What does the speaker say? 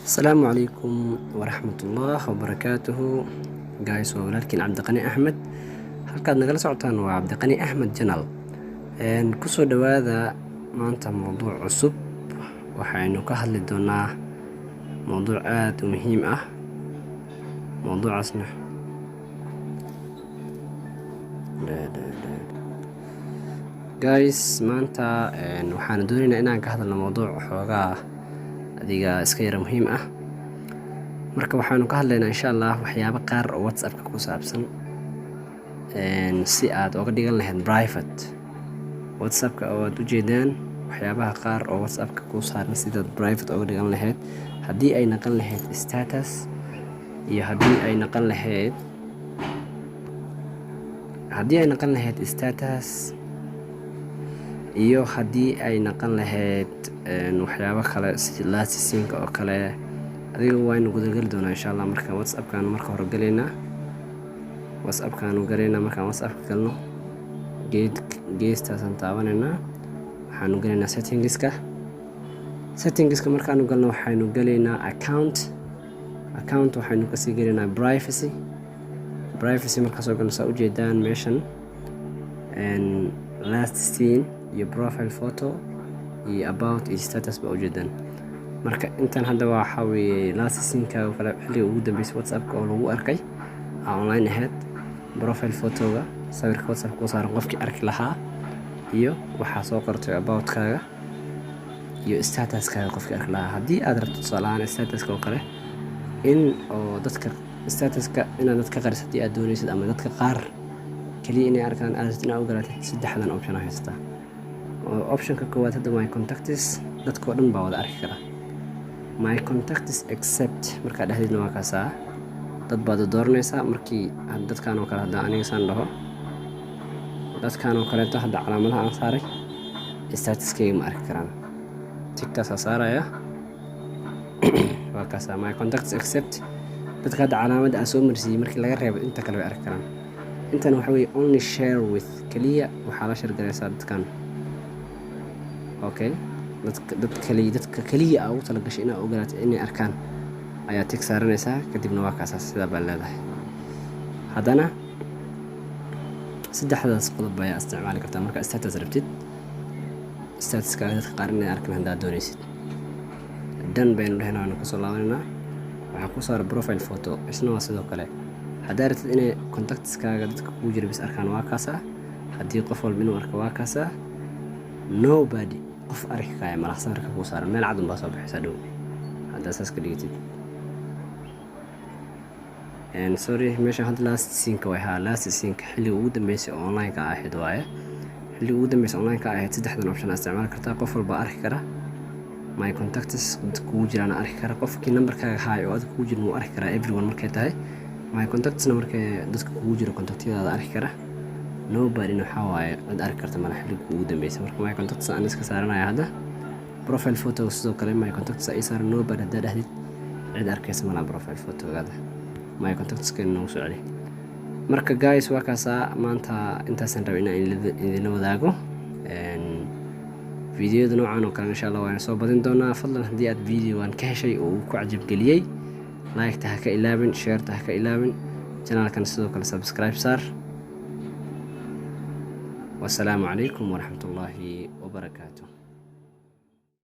السلام عليكم ورحمة الله وبركاته. جايس ولكن عبد القني أحمد halkaad nagala socotaan waa Cabdiqani Axmed Channel. Kusoo dhawaada maanta mowduuc cusub. Waxaynu ka hadli doonaa mowduuc aad u muhiim ah. Mowduucaasna guys maanta waxaan doonaynaa inaan ka hadalno mowduuc xoogaa adiga iska yara muhiim ah. Marka waxaanu ka hadlaynaa insha Allah waxyaabo qaar oo WhatsApp-ka ku saabsan si aad uga dhigan lahayd private WhatsApp-ka oo aad u jeedaan waxyaabaha qaar oo WhatsApp-ka ku saaran sidaad private uga dhigan lahayd haddii ay naqan lahayd status iyo haddii ay naqan lahayd status iyo haddii ay naqan lahayd waxyaabo kale sida lasting oo kale. adiga waynu gudagali doonaa insha Allah. Marka WhatsApp-kan marka hore galeynaa markaan WhatsApp-ka galno geestaasan taabanaynaa waxaanu galeynaa settingska markaanu galno waxaynu galeynaa account waxaynu kasii galeynaa privacy markaa soo galno saa u jeedaan meeshan last seen iyo profile photo iyo about iyo status ba u jeedaan. marka intan hadda waxa weeye last seen-ka oo kale xilliga ugu dambeysay WhatsApp-ka oo lagu arkay online ahead profile photo-ga sawirka WhatsApp ku saaran qofkii arki lahaa iyo waxa soo qortay about-kaaga iyo status-kaaga qofkii arki lahaa. haddii aad rabto tusaalahaan status-ka oo kale in oo dadka status-ka inaad dadka qaris haddii aad doonaysid ama dadka qaar kaliya inay arkaan aad u garaatid saddexdan option oo haysta. option-ka koowaad hadda my contacts dadkoo dhan baa wada arki kara. my contacts except markaa dhexdeedna waa kaasaa dad baad dooranaysaa markii dadkan oo kale hadda aniga saan dhaho dadkan oo kaleeto hadda calaamadaha aan saaray statuskayga ma arki karaan tigtaas saaraya waa kaasaa my contacts except dadka hadda calaamada aan soo marsiiyey markii laga reebo inta kale way arki karaan. intan waxa weeye only share with kaliya waxaa la shargalaysaa dadkan okay dadka kaliya ugu talagashay inaad ogaato inay arkaan ayaa tig saaranaysaa kadibna waa kaasaa sidaa baa leedahay. haddana saddexdaas qodob ayaa isticmaali kartaa marka status rabtid statuskaaga dadka qaar inay arkaan haddaad doonaysid. dan baynu dhahaynaa waanu kasoo laabanaynaa waxaa ku saara profile photo isna waa sidoo kale haddaad rabtid inay contactskaaga dadka kugu jira bis arkaan waa kaasaa haddii qof walba inuu arko waa kaasaa nobody qof arki kaya malaha sawirka ku saaran meel cad baa soo baxaysa dhow hadda saas ka dhigtid. sorry meesha hadda last scene-ka xilliga ugu dambeysay online-ka ahayd waaye xilliga ugu dambeysay online-ka ahayd saddexdan option aad isticmaali kartaa. qof walba arki kara my contacts dadka kugu jiraan arki kara qofkii numberkaaga haay oo adiga kugu jira wuu arki karaa everyone markay tahay. my contactsna markay dadka kugu jira contactyadaada arki kara nobody waxa waaye cid arki karta malaha xilliga ugu dambeysay. marka my contacts aan iska saaranaya hadda profile photo sidoo kale my contacts ay saaran nobody hadda dhahdid cid arkaysa malaha profile photo-gaada my contacts kan noo soo celi. marka guys waa kaasaa maanta intaasan rabay inaan idinla wadaago fiidiyoda noocan oo kale insha Allah waan soo badin doonaa. fadlan haddii aad fiidiyowan ka heshay oo uu ku cajab geliyay like-ta ha ka ilaabin share-ta ha ka ilaabin channel-kan sidoo kale subscribe saar. والسلام عليكم ورحمة الله وبركاته.